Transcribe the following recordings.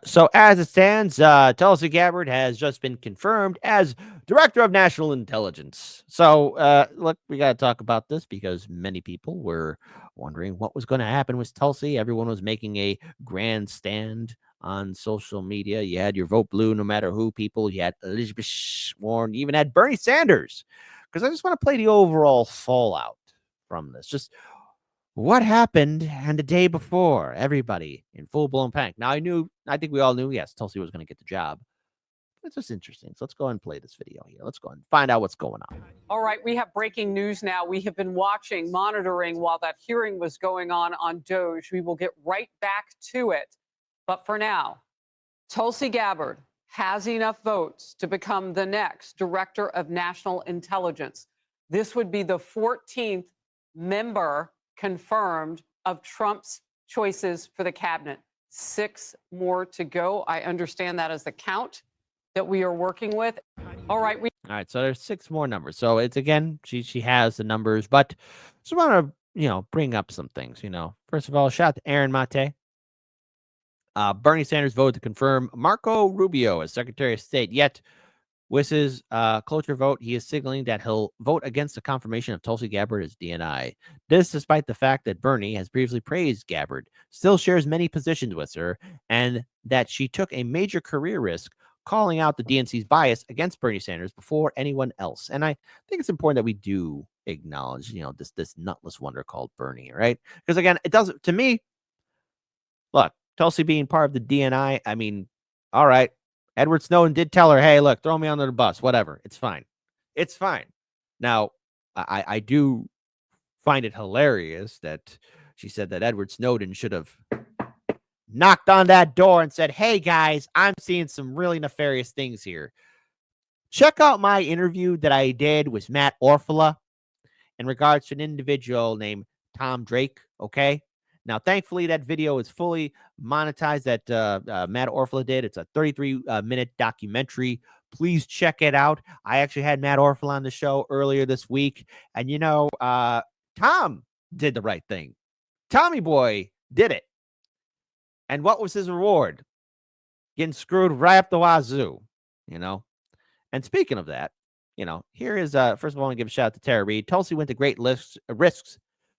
So as it stands, Tulsi Gabbard has just been confirmed as Director of National Intelligence. So look, we got to talk about this because many people were wondering what was going to happen with Tulsi. Everyone was making a grand stand on social media. You had your vote blue no matter who people. You had Elizabeth Warren, you even had Bernie Sanders. Because I just want to play the overall fallout from this. Just what happened and the day before, everybody in full-blown panic. Now, I think we all knew, yes, Tulsi was going to get the job. It's just interesting. So let's go ahead and play this video here. Let's go ahead and find out what's going on. All right, we have breaking news now. We have been watching, monitoring while that hearing was going on Doge. We will get right back to it. But for now, Tulsi Gabbard has enough votes to become the next Director of National Intelligence. This would be the 14th member confirmed of Trump's choices for the cabinet. 6 more to go. I understand that as the count that we are working with. All right. All right. So there's 6 more numbers. So it's again, she has the numbers, but just want to, bring up some things, First of all, shout out to Aaron Mate. Bernie Sanders voted to confirm Marco Rubio as Secretary of State. Yet, with his cloture vote, he is signaling that he'll vote against the confirmation of Tulsi Gabbard as DNI. This despite the fact that Bernie has previously praised Gabbard, still shares many positions with her, and that she took a major career risk calling out the DNC's bias against Bernie Sanders before anyone else. And I think it's important that we do acknowledge, this nutless wonder called Bernie, right? Because again, it doesn't, to me, look, Tulsi being part of the DNI, I mean, all right. Edward Snowden did tell her, hey, look, throw me under the bus, whatever. It's fine. It's fine. Now, I do find it hilarious that she said that Edward Snowden should have knocked on that door and said, hey, guys, I'm seeing some really nefarious things here. Check out my interview that I did with Matt Orfala in regards to an individual named Tom Drake, okay? Now, thankfully, that video is fully monetized that Matt Orfala did. It's a 33-minute documentary. Please check it out. I actually had Matt Orfala on the show earlier this week. And, Tom did the right thing. Tommy Boy did it. And what was his reward? Getting screwed right up the wazoo, And speaking of that, here is, first of all, I want to give a shout out to Tara Reid. Tulsi went to great risks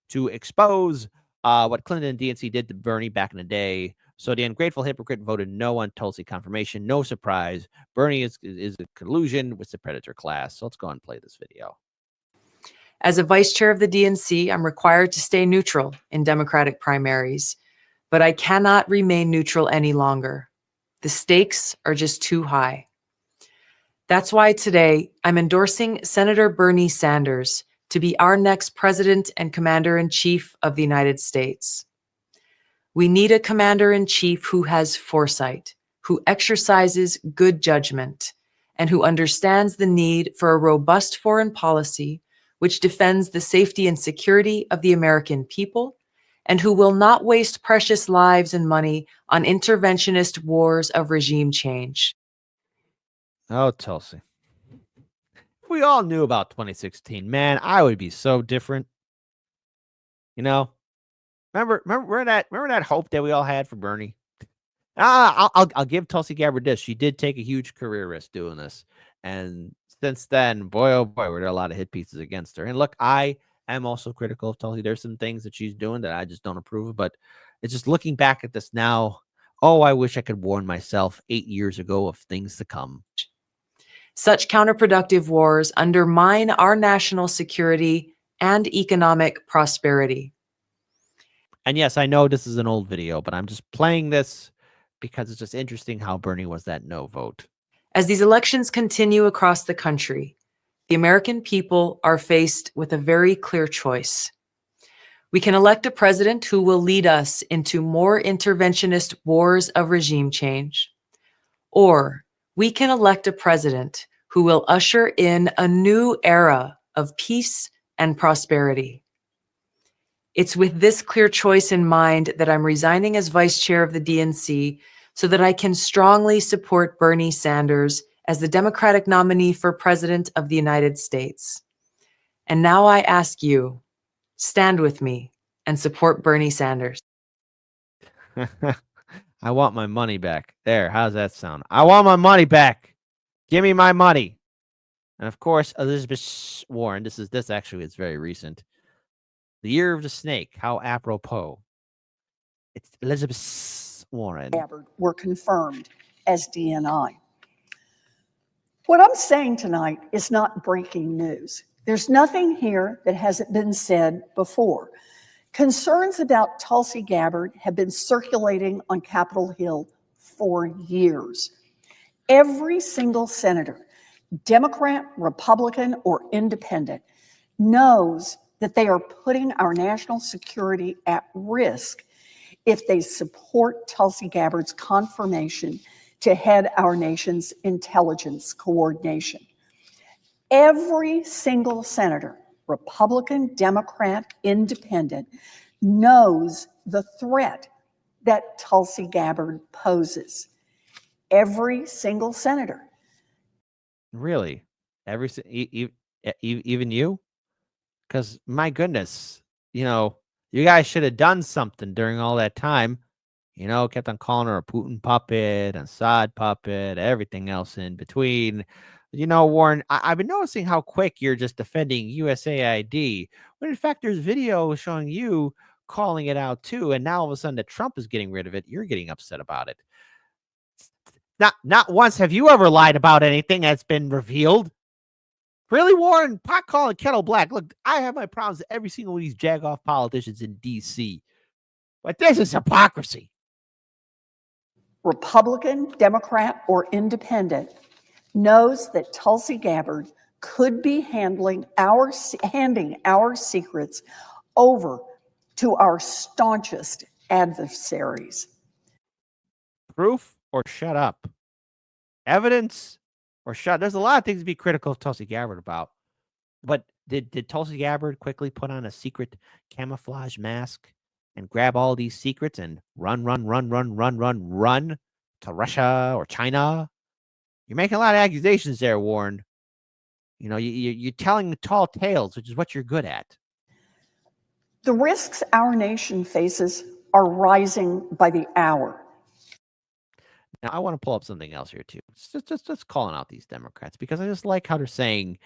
to expose what Clinton and DNC did to Bernie back in the day. So the ungrateful hypocrite voted no on Tulsi confirmation. No surprise. Bernie is a collusion with the predator class. So let's go and play this video. As a vice chair of the DNC, I'm required to stay neutral in Democratic primaries, but I cannot remain neutral any longer. The stakes are just too high. That's why today I'm endorsing Senator Bernie Sanders to be our next president and commander-in-chief of the United States. We need a commander-in-chief who has foresight, who exercises good judgment, and who understands the need for a robust foreign policy which defends the safety and security of the American people, and who will not waste precious lives and money on interventionist wars of regime change. Oh, Tulsi. If we all knew about 2016, man, I would be so different. Remember that hope that we all had for Bernie? I'll give Tulsi Gabbard this. She did take a huge career risk doing this. And since then, boy, oh boy, were there a lot of hit pieces against her. And look, I am also critical of Tulsi. There's some things that she's doing that I just don't approve of, but it's just looking back at this now. Oh, I wish I could warn myself 8 years ago of things to come. Such counterproductive wars undermine our national security and economic prosperity. And yes, I know this is an old video, but I'm just playing this because it's just interesting how Bernie was that no vote. As these elections continue across the country, the American people are faced with a very clear choice. We can elect a president who will lead us into more interventionist wars of regime change, or we can elect a president who will usher in a new era of peace and prosperity. It's with this clear choice in mind that I'm resigning as vice chair of the DNC so that I can strongly support Bernie Sanders as the Democratic nominee for President of the United States. And now I ask you, stand with me and support Bernie Sanders. I want my money back. There, how's that sound? I want my money back. Give me my money. And of course, Elizabeth Warren. This actually is very recent. The year of the snake. How apropos. It's Elizabeth Warren. Gabbard were confirmed as DNI. What I'm saying tonight is not breaking news. There's nothing here that hasn't been said before. Concerns about Tulsi Gabbard have been circulating on Capitol Hill for years. Every single senator, Democrat, Republican, or independent, knows that they are putting our national security at risk if they support Tulsi Gabbard's confirmation to head our nation's intelligence coordination. Every single senator, Republican, Democrat, independent, knows the threat that Tulsi Gabbard poses. Every single senator. Really? Even you? Because my goodness, you guys should have done something during all that time. Kept on calling her a Putin puppet, an Assad puppet, everything else in between. Warren, I've been noticing how quick you're just defending USAID, when in fact there's video showing you calling it out too. And now all of a sudden that Trump is getting rid of it, you're getting upset about it. Not once have you ever lied about anything that's been revealed. Really, Warren? Pot calling kettle black. Look, I have my problems with every single one of these jagoff politicians in D.C., but this is hypocrisy. Republican, Democrat, or independent knows that Tulsi Gabbard could be handing our secrets over to our staunchest adversaries. Proof or shut up? Evidence or shut? There's a lot of things to be critical of Tulsi Gabbard about. But did Tulsi Gabbard quickly put on a secret camouflage mask and grab all these secrets and run to Russia or China? You're making a lot of accusations there, Warren. You're telling tall tales, which is what you're good at. The risks our nation faces are rising by the hour. Now, I want to pull up something else here, too. Just calling out these Democrats, because I just like how they're saying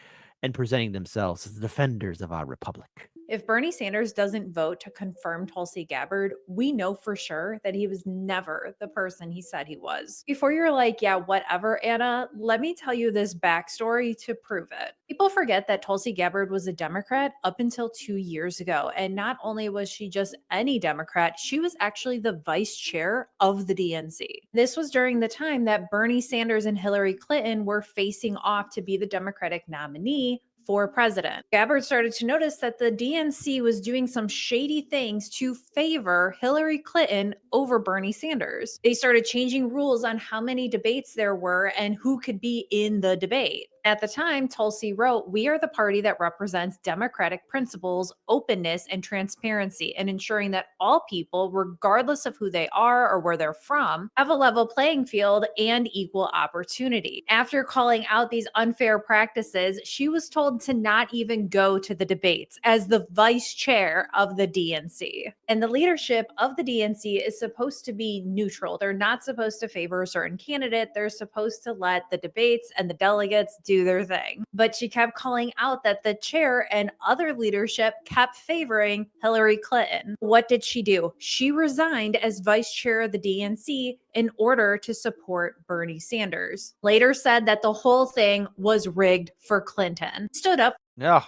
and presenting themselves as the defenders of our republic. If Bernie Sanders doesn't vote to confirm Tulsi Gabbard, we know for sure that he was never the person he said he was. Before you're like, yeah, whatever, Anna, let me tell you this backstory to prove it. People forget that Tulsi Gabbard was a Democrat up until 2 years ago. And not only was she just any Democrat, she was actually the vice chair of the DNC. This was during the time that Bernie Sanders and Hillary Clinton were facing off to be the Democratic nominee for president. Gabbard started to notice that the DNC was doing some shady things to favor Hillary Clinton over Bernie Sanders. They started changing rules on how many debates there were and who could be in the debate. At the time, Tulsi wrote, "We are the party that represents democratic principles, openness, and transparency, and ensuring that all people, regardless of who they are or where they're from, have a level playing field and equal opportunity." After calling out these unfair practices, she was told to not even go to the debates as the vice chair of the DNC. And the leadership of the DNC is supposed to be neutral. They're not supposed to favor a certain candidate. They're supposed to let the debates and the delegates do their thing. But she kept calling out that the chair and other leadership kept favoring Hillary Clinton. What did she do? She resigned as vice chair of the DNC in order to support Bernie Sanders. Later said that the whole thing was rigged for Clinton. Stood up. No,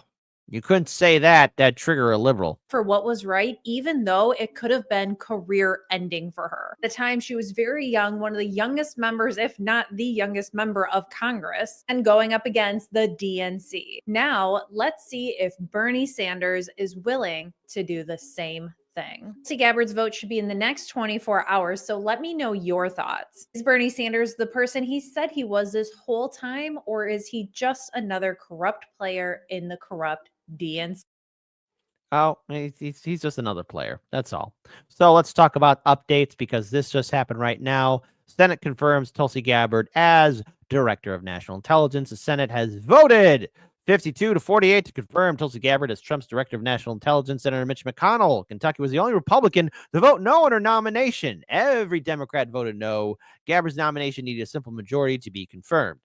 you couldn't say that. That'd trigger a liberal. For what was right, even though it could have been career ending for her. At the time, she was very young, one of the youngest members, if not the youngest member of Congress, and going up against the DNC. Now, let's see if Bernie Sanders is willing to do the same thing. Tulsi Gabbard's vote should be in the next 24 hours, so let me know your thoughts. Is Bernie Sanders the person he said he was this whole time, or is he just another corrupt player in the corrupt DNC? Oh, he's just another player. That's all. So let's talk about updates, because this just happened right now. Senate confirms Tulsi Gabbard as Director of National Intelligence. The Senate has voted 52-48 to confirm Tulsi Gabbard as Trump's director of national intelligence. Senator Mitch McConnell, Kentucky, was the only Republican to vote no on her nomination. Every Democrat voted no. Gabbard's nomination needed a simple majority to be confirmed.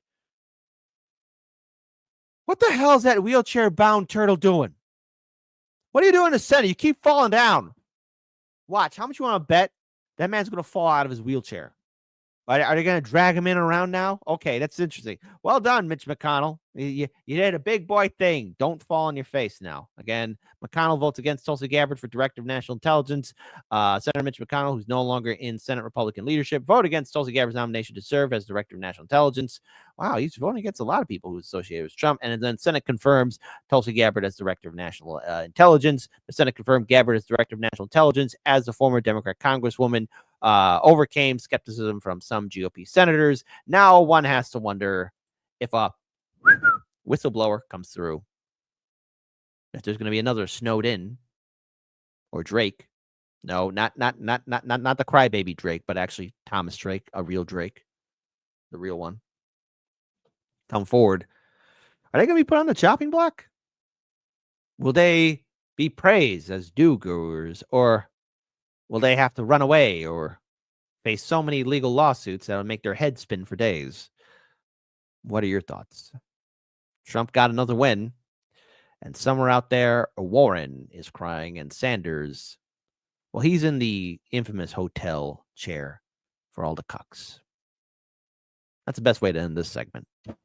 What the hell is that wheelchair-bound turtle doing? What are you doing in the Senate? You keep falling down. Watch. How much you want to bet that man's going to fall out of his wheelchair? Are they going to drag him in around now? Okay, that's interesting. Well done, Mitch McConnell. You did a big boy thing. Don't fall on your face now. Again, McConnell votes against Tulsi Gabbard for Director of National Intelligence. Senator Mitch McConnell, who's no longer in Senate Republican leadership, voted against Tulsi Gabbard's nomination to serve as Director of National Intelligence. Wow, he's voting against a lot of people who associated with Trump. And then Senate confirms Tulsi Gabbard as Director of National Intelligence. The Senate confirmed Gabbard as Director of National Intelligence as the former Democrat Congresswoman overcame skepticism from some GOP senators. Now one has to wonder if a whistleblower comes through, if there's going to be another snowed in or Drake. No, not the crybaby Drake, but actually Thomas Drake, a real Drake, the real one. Come forward. Are they going to be put on the chopping block? Will they be praised as do-goers, or will they have to run away or face so many legal lawsuits that will make their head spin for days? What are your thoughts? Trump got another win, and somewhere out there, Warren is crying, and Sanders, well, he's in the infamous hotel chair for all the cucks. That's the best way to end this segment.